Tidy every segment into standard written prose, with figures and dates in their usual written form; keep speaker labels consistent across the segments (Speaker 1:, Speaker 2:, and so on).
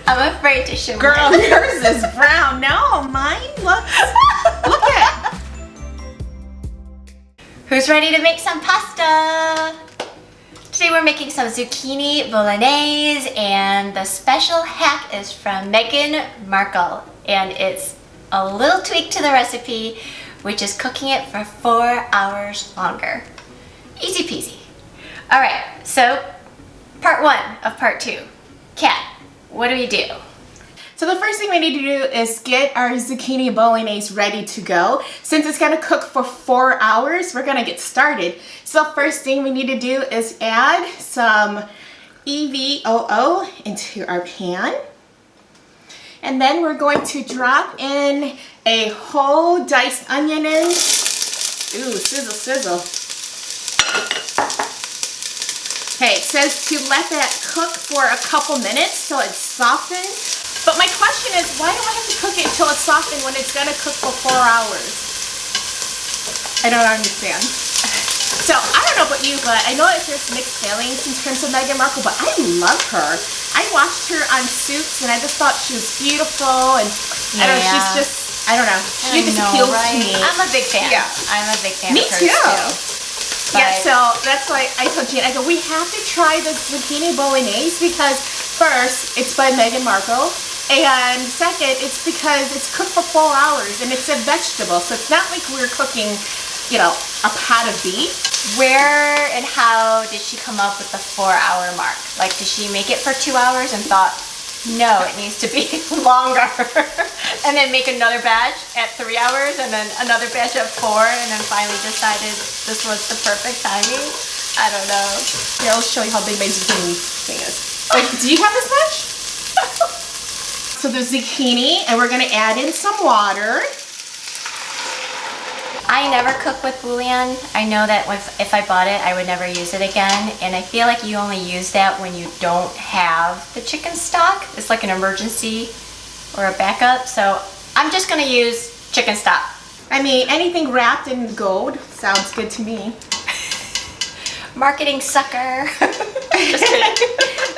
Speaker 1: I'm afraid to show
Speaker 2: Girl,
Speaker 1: mine.
Speaker 2: yours is brown. No, mine looks, look at.
Speaker 1: Who's ready to make some pasta? Today we're making some zucchini bolognese, and the special hack is from Meghan Markle, and it's a little tweak to the recipe, which is cooking it for 4 hours longer. Easy peasy. All right, so part 1 of part 2. Kat, what do we do?
Speaker 2: So the first thing we need to do is get our zucchini bolognese ready to go. Since it's gonna cook for 4 hours, we're gonna get started. So first thing we need to do is add some EVOO into our pan. And then we're going to drop in a whole diced onion in. Ooh, sizzle, sizzle. Okay, it says to let that cook for a couple minutes so it's softened. But my question is, why do I have to cook it until it's softened when it's gonna cook for 4 hours? I don't understand. So, I don't know about you, but I know that there's mixed feelings in terms of Meghan Markle, but I love her. I watched her on Suits, and I just thought she was beautiful, and I don't know, she's just, I don't know, she just appeals to me.
Speaker 1: I'm a big fan.
Speaker 2: Yeah.
Speaker 1: I'm a big fan
Speaker 2: Me
Speaker 1: of hers
Speaker 2: too. Yeah, so that's why I told Jean, I go, we have to try the zucchini bolognese because first, it's by Meghan Markle, and second, it's because it's cooked for 4 hours and it's a vegetable, so it's not like we're cooking, you know, a pot of beef.
Speaker 1: Where and how did she come up with the 4-hour mark? Like, did she make it for 2 hours and thought, no, it needs to be longer, and then make another batch at 3 hours, and then another batch at 4, and then finally decided this was the perfect timing? I don't know.
Speaker 2: Here, I'll show you how big my zucchini thing is. Wait, do you have this much? So the zucchini, and we're gonna add in some water.
Speaker 1: I never cook with bouillon. I know that if I bought it, I would never use it again. And I feel like you only use that when you don't have the chicken stock. It's like an emergency or a backup. So I'm just gonna use chicken stock.
Speaker 2: I mean, anything wrapped in gold sounds good to me.
Speaker 1: Marketing sucker. Just kidding.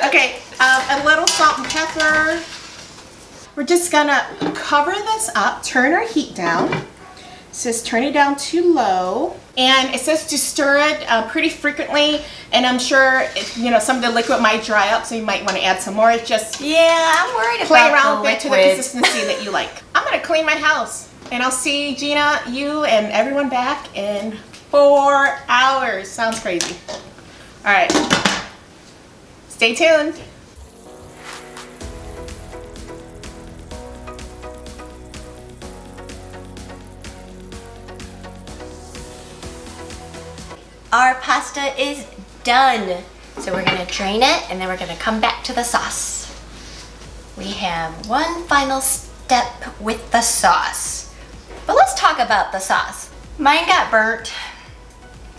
Speaker 2: Okay, a little salt and pepper. We're just gonna cover this up, turn our heat down. It says turn it down to low, and it says to stir it pretty frequently, and I'm sure you know some of the liquid might dry up, so you might want to add some more. It's just
Speaker 1: I'm worried about
Speaker 2: play around
Speaker 1: the
Speaker 2: with it to the
Speaker 1: liquid.
Speaker 2: consistency that you like. I'm gonna clean my house, and I'll see Gina, you, and everyone back in 4 hours. Sounds crazy. All right, stay tuned.
Speaker 1: Our pasta is done. So we're gonna drain it, and then we're gonna come back to the sauce. We have one final step with the sauce. But let's talk about the sauce. Mine got burnt.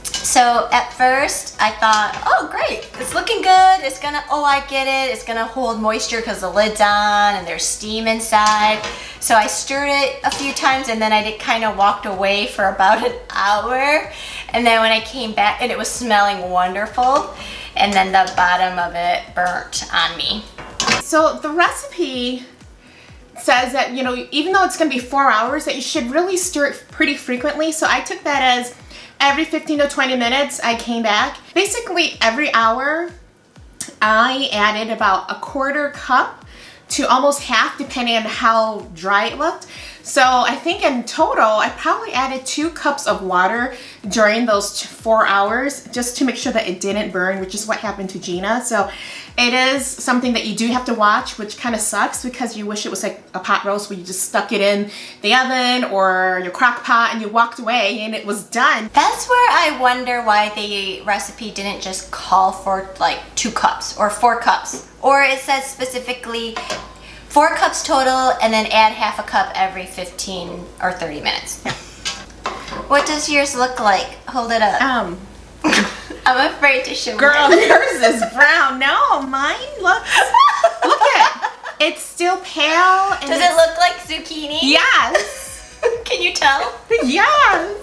Speaker 1: So at first I thought, oh great, it's looking good. It's gonna, oh I get it, it's gonna hold moisture because the lid's on and there's steam inside. So I stirred it a few times, and then I kind of walked away for about an hour. And then when I came back, and it was smelling wonderful, and then the bottom of it burnt on me.
Speaker 2: So the recipe says that, you know, even though it's gonna be 4 hours, that you should really stir it pretty frequently. So I took that as every 15 to 20 minutes I came back. Basically every hour I added about a 1/4 cup to almost half, depending on how dry it looked. So I think in total, I probably added 2 cups of water during those 4 hours just to make sure that it didn't burn, which is what happened to Gina. So it is something that you do have to watch, which kind of sucks because you wish it was like a pot roast where you just stuck it in the oven or your crock pot and you walked away and it was done.
Speaker 1: That's where I wonder why the recipe didn't just call for like 2 cups or 4 cups. Or it says specifically 4 cups total, and then add half a cup every 15 or 30 minutes.
Speaker 2: Yeah.
Speaker 1: What does yours look like? Hold it up. I'm afraid to show
Speaker 2: Girl,
Speaker 1: mine.
Speaker 2: yours is brown. No, mine looks, look at it. It's still pale. And
Speaker 1: Does it look like zucchini?
Speaker 2: Yes.
Speaker 1: Can you tell?
Speaker 2: Yes.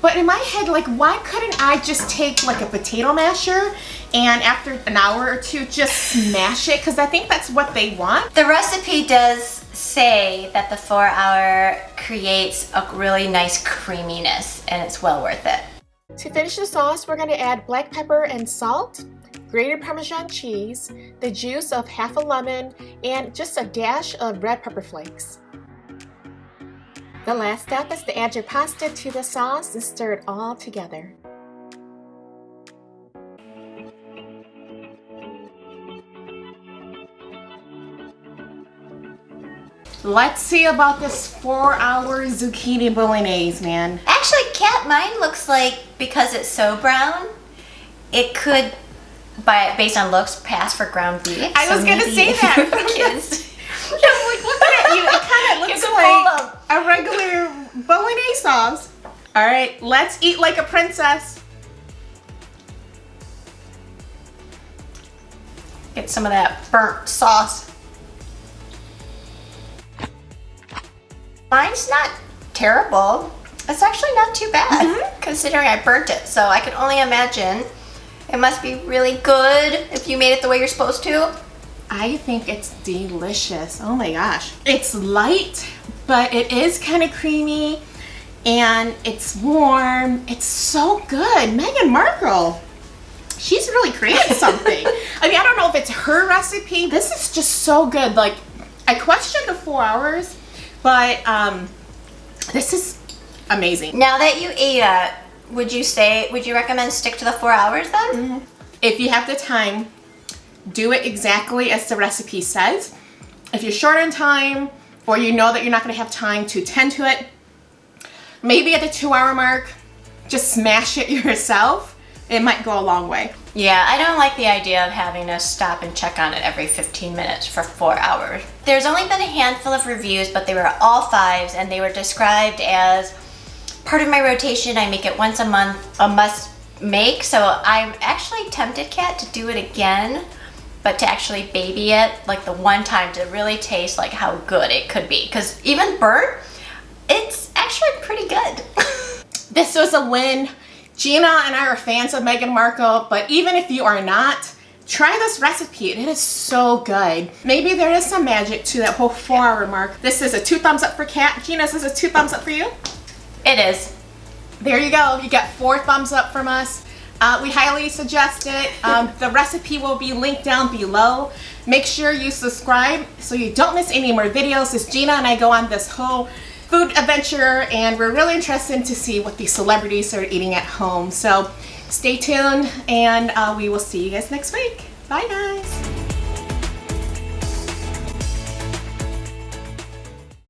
Speaker 2: But in my head, like, why couldn't I just take like a potato masher and after an hour or two just smash it? Because I think that's what they want.
Speaker 1: The recipe does say that the 4-hour creates a really nice creaminess, and it's well worth it.
Speaker 2: To finish the sauce, we're going to add black pepper and salt, grated Parmesan cheese, the juice of half a lemon, and just a dash of red pepper flakes. The last step is to add your pasta to the sauce and stir it all together. Let's see about this 4-hour zucchini bolognese, man.
Speaker 1: Actually, Kat, mine looks like, because it's so brown, it could, based on looks, pass for ground beef.
Speaker 2: I was gonna say that.
Speaker 1: Kids.
Speaker 2: Yeah, like, look at you. It kind of looks like a regular bolognese sauce. All right, let's eat like a princess.
Speaker 1: Get some of that burnt sauce. Mine's not terrible. It's actually not too bad, considering I burnt it. So I can only imagine it must be really good if you made it the way you're supposed to.
Speaker 2: I think it's delicious. Oh my gosh. It's light, but it is kind of creamy and it's warm. It's so good. Meghan Markle, she's really created something. I mean, I don't know if it's her recipe. This is just so good. Like, I questioned the 4 hours, but this is amazing.
Speaker 1: Now that you ate it, would you recommend stick to the 4 hours then?
Speaker 2: If you have the time, do it exactly as the recipe says. If you're short on time, or you know that you're not going to have time to tend to it, maybe at the 2-hour mark, just smash it yourself. It might go a long way.
Speaker 1: Yeah, I don't like the idea of having to stop and check on it every 15 minutes for 4 hours. There's only been a handful of reviews, but they were all 5s, and they were described as part of my rotation. I make it once a month, a must make. So I'm actually tempted, Kat, to do it again, but to actually baby it like the one time to really taste like how good it could be. Because even burnt, it's actually pretty good.
Speaker 2: This was a win. Gina and I are fans of Meghan Markle, but even if you are not, try this recipe. It is so good. Maybe there is some magic to that whole 4-hour mark. This is a 2 thumbs up for Kat. Gina, this is a 2 thumbs up for you?
Speaker 1: It is.
Speaker 2: There you go. You got 4 thumbs up from us. We highly suggest it. The recipe will be linked down below. Make sure you subscribe so you don't miss any more videos, as Gina and I go on this whole food adventure, and we're really interested to see what these celebrities are eating at home. So stay tuned, and we will see you guys next week. Bye, guys.